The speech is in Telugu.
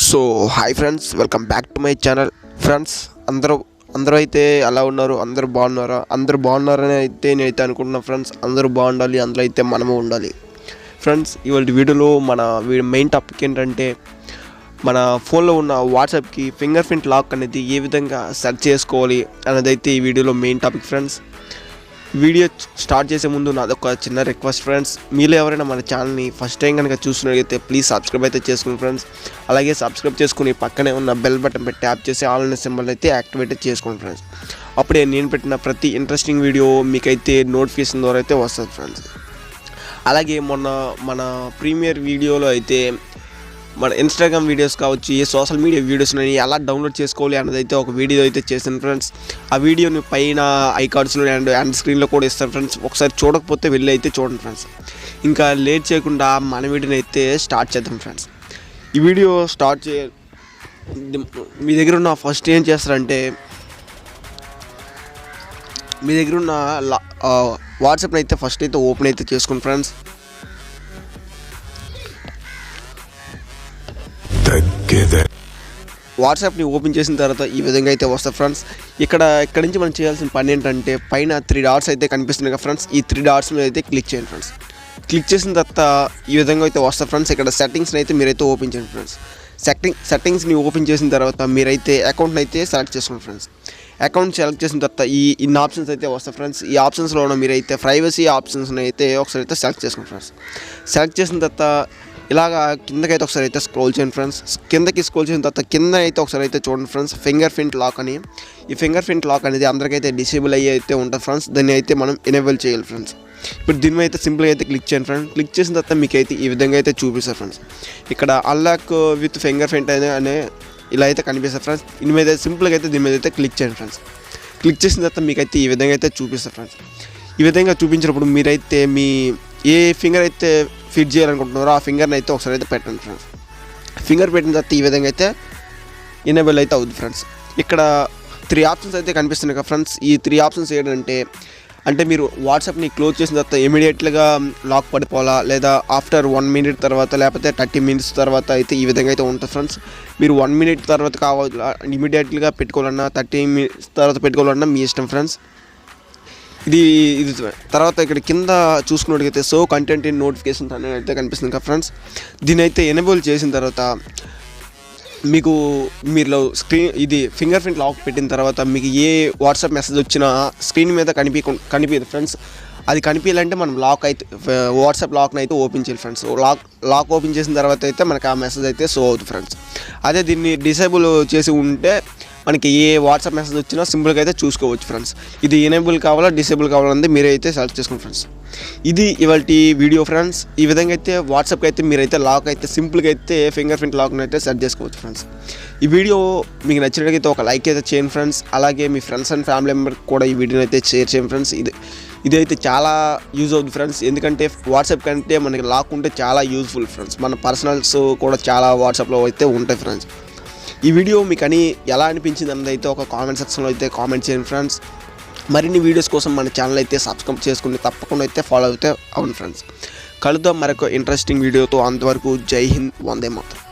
So hi friends, welcome back to my channel. Friends అందరూ అయితే ఎలా ఉన్నారు? అందరూ బాగున్నారా? అందరూ బాగున్నారని అయితే నేనైతే అనుకుంటున్నాను ఫ్రెండ్స్. అందరూ బాగుండాలి, అందులో అయితే మనము ఉండాలి. ఫ్రెండ్స్, ఇవాళ వీడియోలో మన మెయిన్ టాపిక్ ఏంటంటే, మన ఫోన్లో ఉన్న వాట్సాప్కి ఫింగర్ ప్రింట్ లాక్ అనేది ఏ విధంగా సెర్చ్ చేసుకోవాలి అనేది అయితే ఈ వీడియోలో main topic friends. Video start చేసే ముందు నాదొక చిన్న రిక్వెస్ట్ ఫ్రెండ్స్. మీలో ఎవరైనా మన ఛానల్ని ఫస్ట్ టైం కనుక చూసినట్లయితే ప్లీజ్ సబ్స్క్రైబ్ అయితే చేసుకోండి ఫ్రెండ్స్. అలాగే సబ్స్క్రైబ్ చేసుకుని పక్కనే ఉన్న బెల్ బటన్ పెట్టి ట్యాప్ చేసి ఆల్ అనే సింబల్ అయితే యాక్టివేట్ చేసుకోండి ఫ్రెండ్స్. అప్పుడే నేను పెట్టిన ప్రతి ఇంట్రెస్టింగ్ వీడియో మీకైతే నోటిఫికేషన్ ద్వారా అయితే వస్తుంది ఫ్రెండ్స్. అలాగే మొన్న మన ప్రీమియర్ వీడియోలో అయితే మన ఇన్స్టాగ్రామ్ వీడియోస్ కావచ్చు, ఏ సోషల్ మీడియా వీడియోస్ని ఎలా డౌన్లోడ్ చేసుకోవాలి అన్నది అయితే ఒక వీడియో అయితే చేశాను ఫ్రెండ్స్. ఆ వీడియోని పైన ఐకార్డ్స్లో అండ్ స్క్రీన్లో కూడా ఇస్తాను ఫ్రెండ్స్. ఒకసారి చూడకపోతే వెళ్ళి అయితే చూడండి ఫ్రెండ్స్. ఇంకా లేట్ చేయకుండా మన వీడియోని అయితే స్టార్ట్ చేద్దాం ఫ్రెండ్స్. ఈ వీడియో స్టార్ట్ మీ దగ్గర ఉన్న ఫస్ట్ ఏం చేస్తారంటే, మీ దగ్గర ఉన్న వాట్సాప్ని అయితే ఫస్ట్ అయితే ఓపెన్ అయితే చేసుకోండి ఫ్రెండ్స్. వాట్సాప్ని ఓపెన్ చేసిన తర్వాత ఈ విధంగా అయితే వస్తుంది ఫ్రెండ్స్. ఇక్కడ నుంచి మనం చేయాల్సిన పని ఏంటంటే, పైన 3 డాట్స్ అయితే కనిపిస్తున్నాయి కదా ఫ్రెండ్స్. ఈ 3 డాట్స్ మీద అయితే క్లిక్ చేయండి ఫ్రెండ్స్. క్లిక్ చేసిన తర్వాత ఈ విధంగా అయితే వస్తుంది ఫ్రెండ్స్. ఇక్కడ సెట్టింగ్స్ని అయితే మీరైతే ఓపెన్ చేయండి ఫ్రెండ్స్. సెట్టింగ్స్ని ఓపెన్ చేసిన తర్వాత మీరైతే అకౌంట్ని అయితే సెలెక్ట్ చేసుకోండి ఫ్రెండ్స్. అకౌంట్ సెలెక్ట్ చేసిన తర్వాత ఇన్ని ఆప్షన్స్ అయితే వస్తాయి ఫ్రెండ్స్. ఈ ఆప్షన్స్లో ఉన్న మీరైతే ప్రైవసీ ఆప్షన్స్ని అయితే ఒకసారి అయితే సెలెక్ట్ చేసుకోండి ఫ్రెండ్స్. సెలెక్ట్ చేసిన తర్వాత ఇలాగా కిందకైతే ఒకసారి అయితే స్క్రోల్ చేయండి ఫ్రెండ్స్. కిందకి స్క్రోల్ చేసిన తర్వాత కింద అయితే ఒకసారి అయితే చూడండి ఫ్రెండ్స్, ఫింగర్ ప్రింట్ లాక్ అని. ఈ ఫింగర్ ప్రింట్ లాక్ అనేది అందరికైతే డిసేబుల్ అయ్యి అయితే ఉంటుంది ఫ్రెండ్స్. దాన్ని అయితే మనం ఎనేబుల్ చేయాలి ఫ్రెండ్స్. ఇప్పుడు దీని మీద అయితే సింపుల్గా అయితే క్లిక్ చేయండి ఫ్రెండ్స్. క్లిక్ చేసిన తర్వాత మీకు అయితే ఈ విధంగా అయితే చూపిస్తారు ఫ్రెండ్స్. ఇక్కడ అన్లాక్ విత్ ఫింగర్ ప్రింట్ అనే ఇలా అయితే కనిపిస్తారు ఫ్రెండ్స్. దీని మీద సింపుల్గా అయితే దీని మీద అయితే క్లిక్ చేయండి ఫ్రెండ్స్. క్లిక్ చేసిన తర్వాత మీకు అయితే ఈ విధంగా అయితే చూపిస్తారు ఫ్రెండ్స్. ఈ విధంగా చూపించినప్పుడు మీరైతే మీ ఏ ఫింగర్ అయితే ఫిట్ చేయాలనుకుంటున్నారో ఆ ఫింగర్ని అయితే ఒకసారి అయితే పెట్టండి ఫ్రెండ్స్. ఫింగర్ పెట్టిన తర్వాత ఈ విధంగా అయితే ఎనేబుల్ అయితే అవుతుంది ఫ్రెండ్స్. ఇక్కడ 3 ఆప్షన్స్ అయితే కనిపిస్తున్నాయి కదా ఫ్రెండ్స్. ఈ 3 ఆప్షన్స్ ఏంటంటే, మీరు వాట్సాప్ని క్లోజ్ చేసిన తర్వాత ఇమీడియట్గా లాక్ పడిపోవాలా, లేదా ఆఫ్టర్ 1 మినిట్ తర్వాత, లేకపోతే 30 మినిట్స్ తర్వాత అయితే ఈ విధంగా అయితే ఉంటుంది ఫ్రెండ్స్. మీరు 1 మినిట్ తర్వాత కావాలా, ఇమీడియట్గా పెట్టుకోవాలన్నా, 30 మినిట్స్ తర్వాత పెట్టుకోవాలన్నా మీ ఇష్టం ఫ్రెండ్స్. ఇది తర్వాత ఇక్కడ కింద చూసుకున్నట్టుగైతే సో కంటెంట్ ఇన్ నోటిఫికేషన్ అనేది అయితే కనిపిస్తుంది కదా ఫ్రెండ్స్. దీని అయితే ఎనేబుల్ చేసిన తర్వాత మీరు ఇది ఫింగర్ ప్రింట్ లాక్ పెట్టిన తర్వాత మీకు ఏ వాట్సాప్ మెసేజ్ వచ్చినా స్క్రీన్ మీద కనిపించదు ఫ్రెండ్స్. అది కనిపించాలంటే మనం వాట్సాప్ లాక్ని అయితే ఓపెన్ చేయాలి ఫ్రెండ్స్. లాక్ ఓపెన్ చేసిన తర్వాత అయితే మనకి ఆ మెసేజ్ అయితే షో అవుతుంది ఫ్రెండ్స్. అదే దీన్ని డిసేబుల్ చేసి ఉంటే మనకి ఏ వాట్సాప్ మెసేజ్ వచ్చినా సింపుల్గా అయితే చూసుకోవచ్చు ఫ్రెండ్స్. ఇది ఎనేబుల్ కావాలా, డిసేబుల్ కావాలంటే మీరైతే సెలెక్ట్ చేసుకోండి ఫ్రెండ్స్. ఇది ఇవాళ వీడియో ఫ్రెండ్స్. ఈ విధంగా అయితే వాట్సాప్కి అయితే మీరైతే లాక్ అయితే సింపుల్గా అయితే ఫింగర్ ప్రింట్ లాక్ని అయితే సెట్ చేసుకోవచ్చు ఫ్రెండ్స్. ఈ వీడియో మీకు నచ్చినట్లయితే ఒక లైక్ అయితే చేయండి ఫ్రెండ్స్. అలాగే మీ ఫ్రెండ్స్ అండ్ ఫ్యామిలీ మెంబర్కి కూడా ఈ వీడియోని అయితే షేర్ చేయండి ఫ్రెండ్స్. ఇదైతే చాలా యూజ్ అవుతుంది ఫ్రెండ్స్. ఎందుకంటే వాట్సాప్ కంటే మనకి లాక్ ఉంటే చాలా యూజ్ఫుల్ ఫ్రెండ్స్. మన పర్సనల్స్ కూడా చాలా వాట్సాప్లో అయితే ఉంటాయి ఫ్రెండ్స్. ఈ వీడియో మీకు ఎలా అనిపించింది అన్నది అయితే ఒక కామెంట్ సెక్షన్లో అయితే కామెంట్ చేయండి ఫ్రెండ్స్. మరిన్ని వీడియోస్ కోసం మన ఛానల్ అయితే సబ్స్క్రైబ్ చేసుకుని తప్పకుండా అయితే ఫాలో అయితే అవ్వండి ఫ్రెండ్స్. కలుద్దాం మరొక ఇంట్రెస్టింగ్ వీడియోతో. అంతవరకు జై హింద్, వందే మాతరం.